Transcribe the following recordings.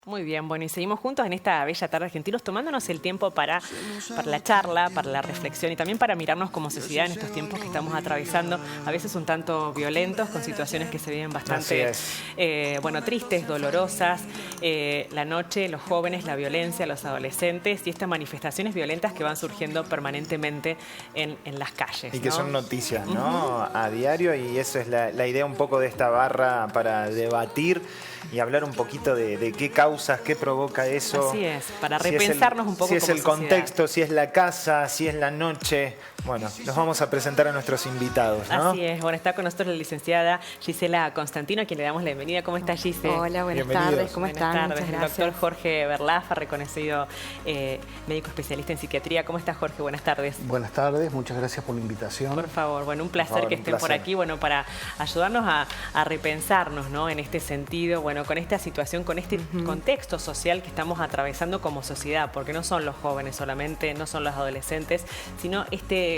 Muy bien, bueno, y seguimos juntos en esta bella tarde argentinos, tomándonos el tiempo para la charla, para la reflexión y también para mirarnos como sociedad en estos tiempos que estamos atravesando, a veces un tanto violentos, con situaciones que se viven bastante, bueno, tristes, dolorosas, la noche, los jóvenes, la violencia, los adolescentes y estas manifestaciones violentas que van surgiendo permanentemente en las calles. Y que ¿no? son noticias, ¿no? A diario, y eso es la idea un poco de esta barra para debatir y hablar un poquito de qué causas, qué provoca eso. Así es, para repensarnos un poco si es como el sociedad. contexto, si es la casa, si es la noche. Bueno, los vamos a presentar a nuestros invitados, ¿no? Así es, bueno, está con nosotros la licenciada Gisela Constantino, a quien le damos la bienvenida. ¿Cómo está, Gisela? Hola, buenas Bienvenidos. tardes, ¿cómo están? Buenas tardes, Muchas el gracias. doctor Jorge Berlafa, reconocido médico especialista en psiquiatría. ¿Cómo está, Jorge? Buenas tardes. Buenas tardes, muchas gracias por la invitación. Por favor, bueno, un placer favor, que un estén por placer. aquí, bueno, para ayudarnos a repensarnos, ¿no? En este sentido, bueno, con esta situación, con este contexto social que estamos atravesando como sociedad, porque no son los jóvenes solamente, no son los adolescentes, sino este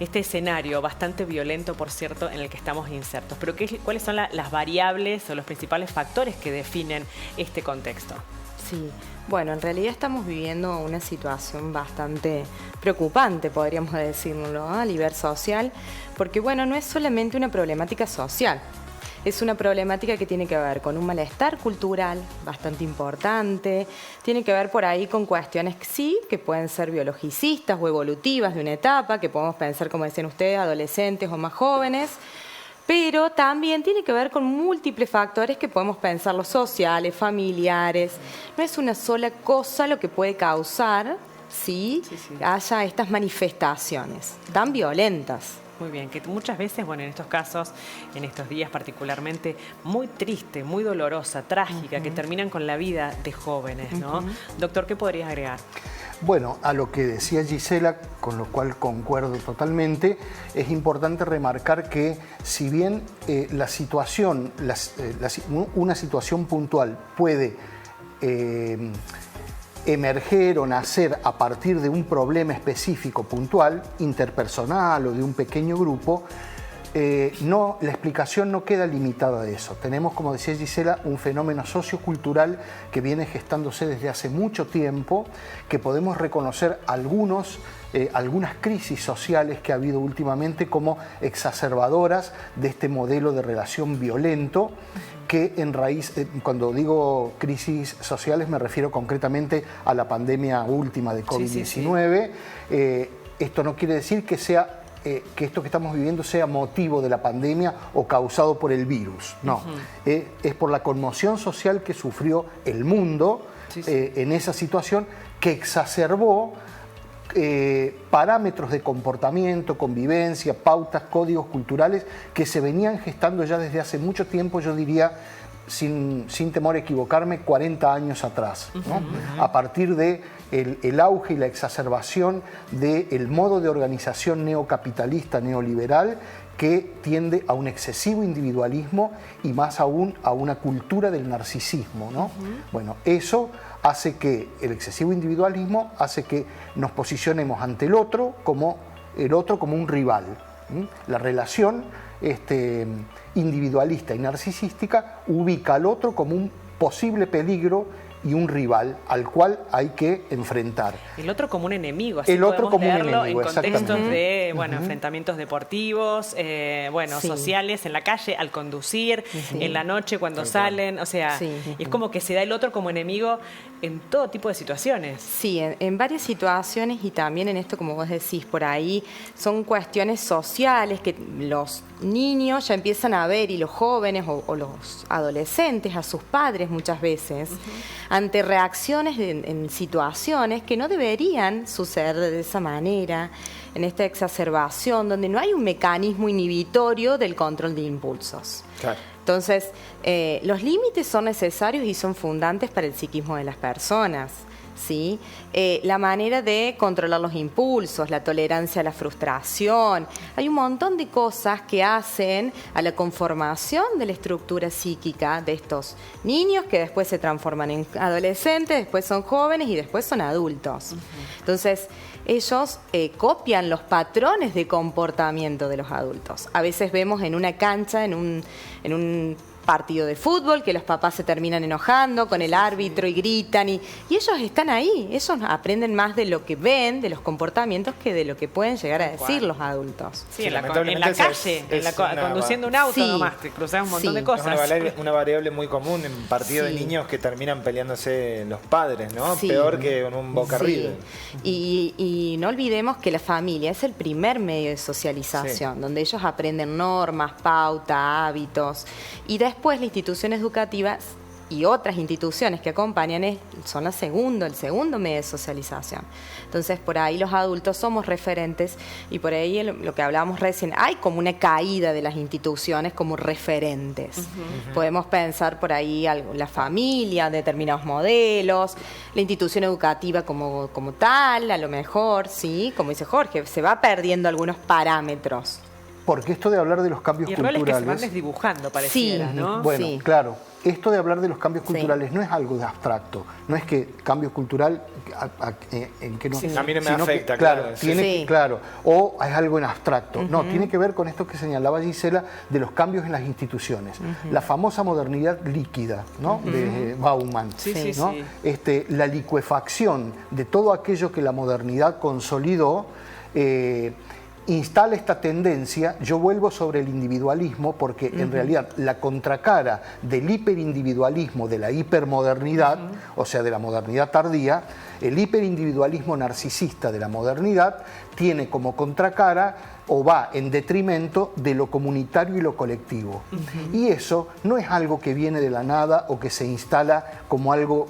escenario bastante violento, por cierto, en el que estamos insertos. Pero ¿cuáles son las variables o los principales factores que definen este contexto? Sí, bueno, en realidad estamos viviendo una situación bastante preocupante, podríamos decirlo, ¿no? A nivel social, porque bueno, no es solamente una problemática social, es una problemática que tiene que ver con un malestar cultural bastante importante, tiene que ver por ahí con cuestiones sí, que pueden ser biologicistas o evolutivas de una etapa, que podemos pensar, como decían ustedes, adolescentes o más jóvenes, pero también tiene que ver con múltiples factores que podemos pensar, los sociales, familiares. No es una sola cosa lo que puede causar, ¿sí? Haya estas manifestaciones tan violentas. Muy bien, que muchas veces, bueno, en estos casos, en estos días particularmente, muy triste, muy dolorosa, trágica, que terminan con la vida de jóvenes, ¿no? Doctor, ¿qué podrías agregar? Bueno, a lo que decía Gisela, con lo cual concuerdo totalmente, es importante remarcar que si bien la situación, una situación puntual puede emerger o nacer a partir de un problema específico puntual, interpersonal o de un pequeño grupo, la explicación no queda limitada a eso. Tenemos, como decía Gisela, un fenómeno sociocultural que viene gestándose desde hace mucho tiempo, que podemos reconocer algunas crisis sociales que ha habido últimamente como exacerbadoras de este modelo de relación violento, que en raíz, cuando digo crisis sociales me refiero concretamente a la pandemia última de COVID-19. Esto no quiere decir que esto que estamos viviendo sea motivo de la pandemia o causado por el virus, no. Es por la conmoción social que sufrió el mundo en esa situación, que exacerbó parámetros de comportamiento, convivencia, pautas, códigos culturales que se venían gestando ya desde hace mucho tiempo, yo diría, sin temor a equivocarme, 40 años atrás, ¿no? A partir de el auge y la exacerbación del modo de organización neocapitalista, neoliberal, que tiende a un excesivo individualismo y más aún a una cultura del narcisismo, ¿no? Bueno, eso hace que el excesivo individualismo hace que nos posicionemos ante el otro como un rival. La relación individualista y narcisística ubica al otro como un posible peligro y un rival al cual hay que enfrentar. El otro como un enemigo, así el otro como un leerlo enemigo, en contextos de, exactamente. bueno, enfrentamientos deportivos, sociales, en la calle, al conducir, en la noche cuando salen, o sea, es como que se da el otro como enemigo en todo tipo de situaciones. Sí, en varias situaciones y también en esto, como vos decís, por ahí son cuestiones sociales que los niños ya empiezan a ver, y los jóvenes o los adolescentes, a sus padres muchas veces, ante reacciones en situaciones que no deberían suceder de esa manera, en esta exacerbación, donde no hay un mecanismo inhibitorio del control de impulsos. Claro. Entonces, los límites son necesarios y son fundantes para el psiquismo de las personas, ¿sí? La manera de controlar los impulsos, la tolerancia a la frustración. Hay un montón de cosas que hacen a la conformación de la estructura psíquica de estos niños, que después se transforman en adolescentes, después son jóvenes y después son adultos. Entonces, ellos copian los patrones de comportamiento de los adultos. A veces vemos en una cancha, en un partido de fútbol, que los papás se terminan enojando con el árbitro y gritan, y ellos están ahí, ellos aprenden más de lo que ven, de los comportamientos, que de lo que pueden llegar a decir los adultos. Sí, en la calle, conduciendo un auto nomás, te cruzas un montón de cosas. Es una variable muy común en partidos de niños que terminan peleándose los padres, ¿no? Sí. Peor que en un Boca River. Y no olvidemos que la familia es el primer medio de socialización, donde ellos aprenden normas, pautas, hábitos, y después las instituciones educativas y otras instituciones que acompañan son el segundo medio de socialización. Entonces, por ahí los adultos somos referentes, y por ahí lo que hablábamos recién, hay como una caída de las instituciones como referentes. Podemos pensar por ahí la familia, determinados modelos, la institución educativa como tal, a lo mejor, sí, como dice Jorge, se va perdiendo algunos parámetros. Porque esto de hablar de los cambios culturales... roles que se van desdibujando, pareciera, ¿no? Bueno, claro. Esto de hablar de los cambios culturales no es algo de abstracto. No es que cambio cultural... en que no, a mí no me afecta, claro. O es algo en abstracto. No, tiene que ver con esto que señalaba Gisela, de los cambios en las instituciones. La famosa modernidad líquida, ¿no? De Bauman. ¿no? La licuefacción de todo aquello que la modernidad consolidó, instala esta tendencia. Yo vuelvo sobre el individualismo porque en realidad la contracara del hiperindividualismo, de la hipermodernidad, o sea, de la modernidad tardía, el hiperindividualismo narcisista de la modernidad tiene como contracara o va en detrimento de lo comunitario y lo colectivo. Y eso no es algo que viene de la nada o que se instala como algo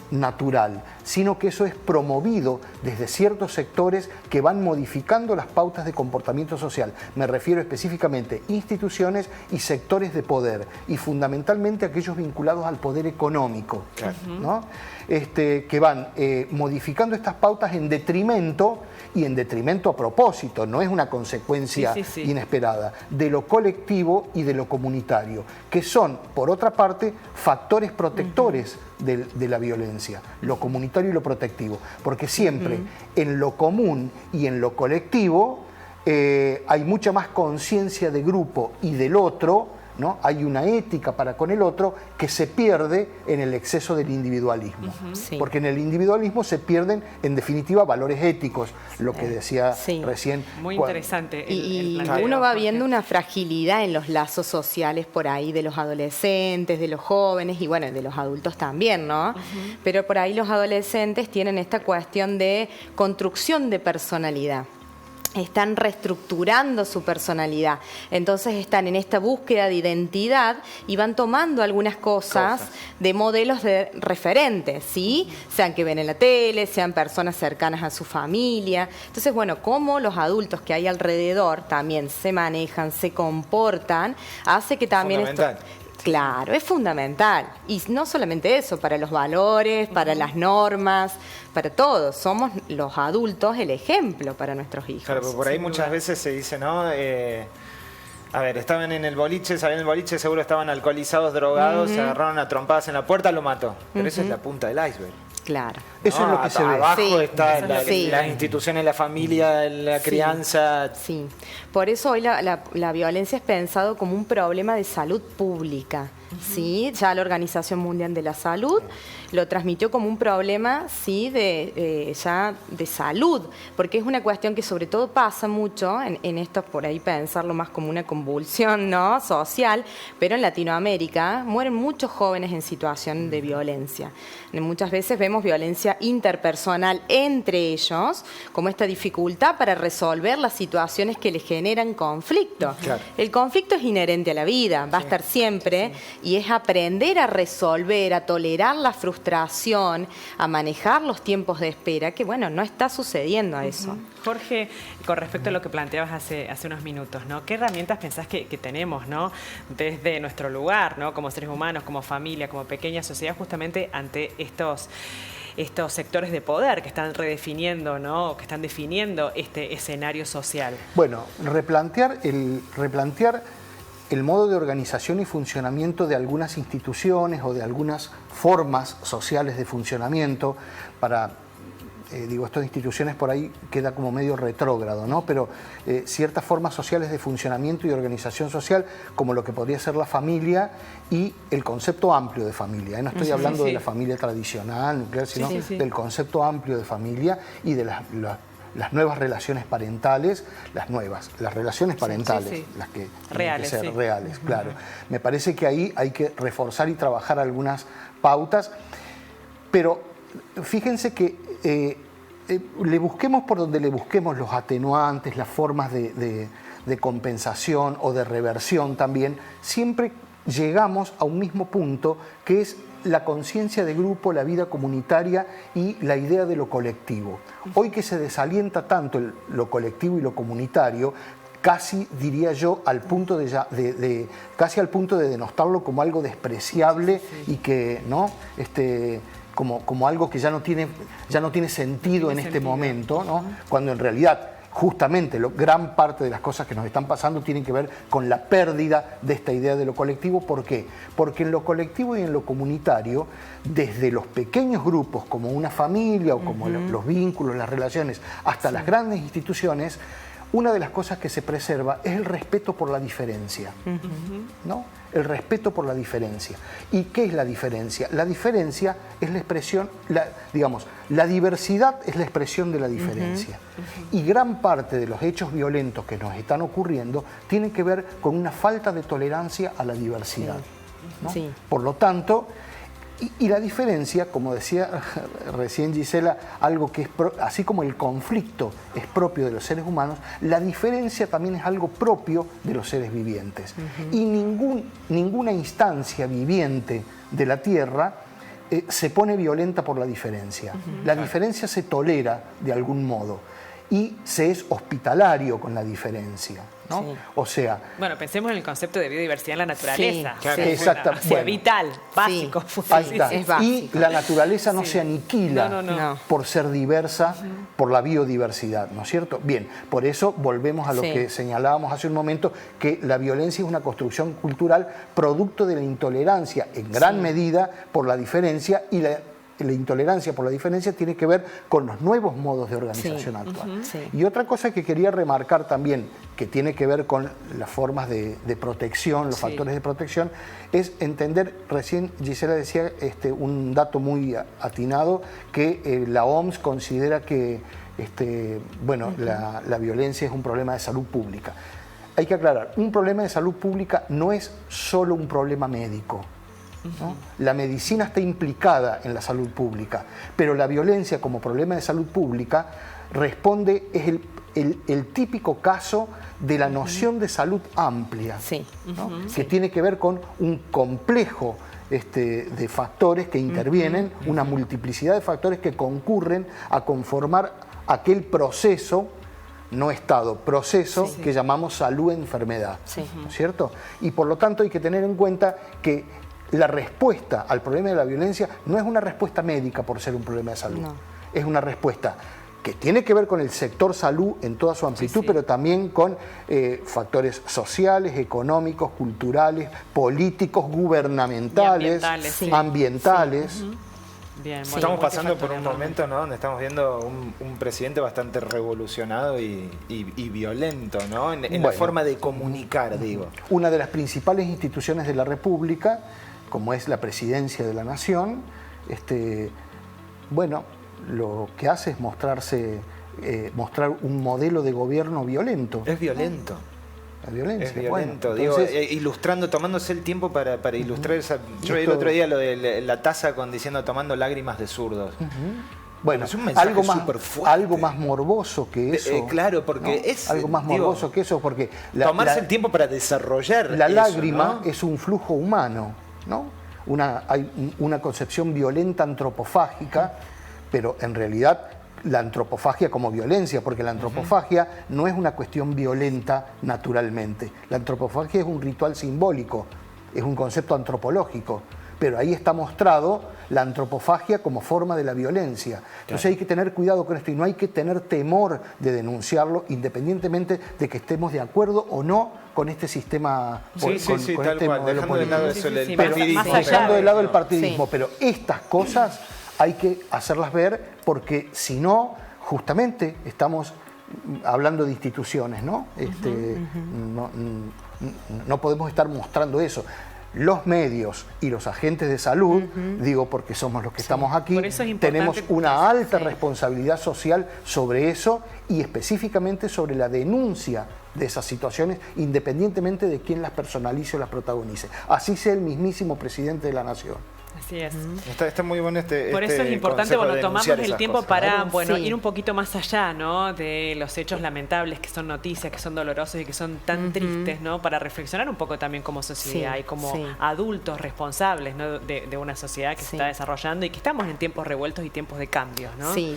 natural, sino que eso es promovido desde ciertos sectores que van modificando las pautas de comportamiento social. Me refiero específicamente a instituciones y sectores de poder, y fundamentalmente aquellos vinculados al poder económico, ¿no? Que van modificando estas pautas en detrimento, y en detrimento a propósito, no es una consecuencia inesperada, de lo colectivo y de lo comunitario, que son, por otra parte, factores protectores de la violencia, lo comunitario y lo protectivo, porque siempre en lo común y en lo colectivo hay mucha más conciencia de grupo y del otro, ¿no? Hay una ética para con el otro que se pierde en el exceso del individualismo, porque en el individualismo se pierden en definitiva valores éticos, lo que decía recién. Muy interesante. Y uno va viendo una fragilidad en los lazos sociales por ahí de los adolescentes, de los jóvenes y bueno, de los adultos también, ¿no? Pero por ahí los adolescentes tienen esta cuestión de construcción de personalidad. Están reestructurando su personalidad, entonces están en esta búsqueda de identidad y van tomando algunas cosas de modelos de referentes, ¿sí? Sean que ven en la tele, sean personas cercanas a su familia. Entonces, bueno, cómo los adultos que hay alrededor también se manejan, se comportan, hace que también esto... Claro, es fundamental. Y no solamente eso, para los valores, para las normas, para todo. Somos los adultos el ejemplo para nuestros hijos. Claro, pero por ahí muchas veces se dice, ¿no? A ver, estaban en el boliche, salían del boliche, seguro estaban alcoholizados, drogados, se agarraron a trompadas en la puerta, lo mató. Pero eso es la punta del iceberg. Claro. Eso es lo que se ve. Abajo está las instituciones, la familia, la crianza. Sí, por eso hoy la violencia es pensado como un problema de salud pública. ¿Sí? Ya la Organización Mundial de la Salud lo transmitió como un problema de salud, porque es una cuestión que sobre todo pasa mucho en esto, por ahí pensarlo más como una convulsión, ¿no? social, pero en Latinoamérica mueren muchos jóvenes en situación de violencia. Muchas veces vemos violencia interpersonal entre ellos, como esta dificultad para resolver las situaciones que les generan conflicto. Claro. El conflicto es inherente a la vida, va a estar siempre, y es aprender a resolver, a tolerar la frustración, a manejar los tiempos de espera, que bueno, no está sucediendo a eso. Jorge, con respecto a lo que planteabas hace unos minutos, ¿no? ¿Qué herramientas pensás que tenemos, ¿no? Desde nuestro lugar, ¿no? Como seres humanos, como familia, como pequeña sociedad, justamente ante estos sectores de poder que están redefiniendo, ¿no? Que están definiendo este escenario social? Bueno, replantear el modo de organización y funcionamiento de algunas instituciones o de algunas formas sociales de funcionamiento para digo, esto de instituciones por ahí queda como medio retrógrado, ¿no? Pero ciertas formas sociales de funcionamiento y organización social, como lo que podría ser la familia y el concepto amplio de familia. No estoy hablando de la familia tradicional, nuclear, sino del concepto amplio de familia y de las nuevas relaciones parentales, las relaciones parentales, las que reales, tienen que ser reales, claro. Me parece que ahí hay que reforzar y trabajar algunas pautas, pero fíjense que le busquemos por donde le busquemos los atenuantes, las formas de compensación o de reversión también, siempre llegamos a un mismo punto, que es la conciencia de grupo, la vida comunitaria y la idea de lo colectivo. Hoy que se desalienta tanto lo colectivo y lo comunitario, casi diría yo al punto casi al punto de denostarlo como algo despreciable y que no como algo que ya no tiene sentido en este momento, ¿no? Cuando en realidad justamente gran parte de las cosas que nos están pasando tienen que ver con la pérdida de esta idea de lo colectivo. ¿Por qué? Porque en lo colectivo y en lo comunitario, desde los pequeños grupos como una familia o como los vínculos, las relaciones, hasta las grandes instituciones, una de las cosas que se preserva es el respeto por la diferencia, ¿no? El respeto por la diferencia. ¿Y qué es la diferencia? La diferencia es la expresión, la diversidad es la expresión de la diferencia. Y gran parte de los hechos violentos que nos están ocurriendo tienen que ver con una falta de tolerancia a la diversidad, ¿no? Por lo tanto, y la diferencia, como decía recién Gisela, algo que es así como el conflicto es propio de los seres humanos, la diferencia también es algo propio de los seres vivientes. Y ninguna instancia viviente de la Tierra se pone violenta por la diferencia. La diferencia se tolera de algún modo y se es hospitalario con la diferencia, ¿no? O sea... Bueno, pensemos en el concepto de biodiversidad en la naturaleza. Exactamente. Vital, básico. Ahí está. Y la naturaleza no se aniquila por ser diversa, por la biodiversidad, ¿no es cierto? Bien, por eso volvemos a lo que señalábamos hace un momento, que la violencia es una construcción cultural producto de la intolerancia, en gran medida por la diferencia, y la intolerancia por la diferencia tiene que ver con los nuevos modos de organización actual. Y otra cosa que quería remarcar también, que tiene que ver con las formas de protección, los factores de protección, es entender, recién Gisela decía un dato muy atinado, que la OMS considera que la violencia es un problema de salud pública. Hay que aclarar, un problema de salud pública no es solo un problema médico, ¿no? La medicina está implicada en la salud pública, pero la violencia como problema de salud pública es el típico caso de la noción de salud amplia, ¿no? Que tiene que ver con un complejo de factores que intervienen, una multiplicidad de factores que concurren a conformar aquel proceso, no estado, proceso que llamamos salud-enfermedad, ¿no es cierto? Y por lo tanto hay que tener en cuenta que la respuesta al problema de la violencia no es una respuesta médica por ser un problema de salud, es una respuesta que tiene que ver con el sector salud en toda su amplitud, pero también con factores sociales, económicos, culturales, políticos, gubernamentales, ambientales. Bien, estamos pasando por un momento, ¿no?, donde estamos viendo un presidente bastante revolucionado y violento, ¿no?, en la forma de comunicar, digo. Una de las principales instituciones de la República, como es la Presidencia de la Nación, lo que hace es mostrar un modelo de gobierno violento. Es violento. La violencia. Es violento, entonces, ilustrando, tomándose el tiempo para ilustrar esa... Yo vi el otro día lo de la taza diciendo tomando lágrimas de zurdos. Bueno, es un mensaje súper fuerte. Algo más morboso que eso. Claro, porque es... Algo más morboso que eso, porque... Tomarse el tiempo para desarrollar la lágrima, ¿no?, es un flujo humano, ¿no? Hay una concepción violenta antropofágica, pero en realidad la antropofagia como violencia, porque la antropofagia no es una cuestión violenta naturalmente. La antropofagia es un ritual simbólico, es un concepto antropológico, pero ahí está mostrado la antropofagia como forma de la violencia. Entonces hay que tener cuidado con esto y no hay que tener temor de denunciarlo, independientemente de que estemos de acuerdo o no con este sistema, con este modelo político. Dejando de lado eso, el partidismo. Dejando de lado el partidismo, pero estas cosas hay que hacerlas ver porque si no, justamente estamos hablando de instituciones, ¿no? No podemos estar mostrando eso. Los medios y los agentes de salud, digo porque somos los que estamos aquí, tenemos una alta responsabilidad social sobre eso y específicamente sobre la denuncia de esas situaciones, independientemente de quién las personalice o las protagonice. Así sea el mismísimo presidente de la Nación. Así es. Está muy bueno Por eso es importante, tomamos el tiempo cosas, para ir un poquito más allá, ¿no? De los hechos lamentables que son noticias, que son dolorosos y que son tan tristes, ¿no? Para reflexionar un poco también como sociedad y como adultos responsables, ¿no? de una sociedad que se está desarrollando y que estamos en tiempos revueltos y tiempos de cambios, ¿no? Sí.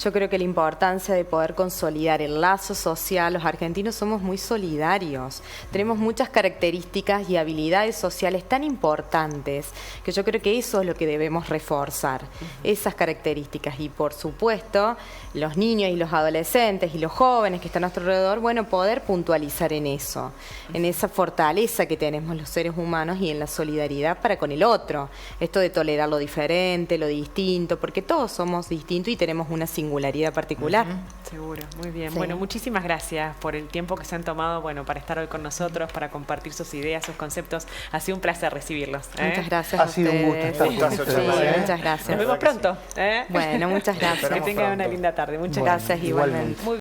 Yo creo que la importancia de poder consolidar el lazo social, los argentinos somos muy solidarios, tenemos muchas características y habilidades sociales tan importantes que yo creo que eso es lo que debemos reforzar, esas características. Y por supuesto, los niños y los adolescentes y los jóvenes que están a nuestro alrededor, poder puntualizar en eso, en esa fortaleza que tenemos los seres humanos y en la solidaridad para con el otro. Esto de tolerar lo diferente, lo distinto, porque todos somos distintos y tenemos una singularidad particular. Seguro, muy bien. Sí. Bueno, muchísimas gracias por el tiempo que se han tomado, para estar hoy con nosotros, para compartir sus ideas, sus conceptos. Ha sido un placer recibirlos. Muchas gracias. Ha sido un gusto estar con ustedes. Muchas gracias. Nos vemos pronto. Bueno, muchas gracias. Que tengan una linda tarde. Muchas gracias gracias. igualmente. Muy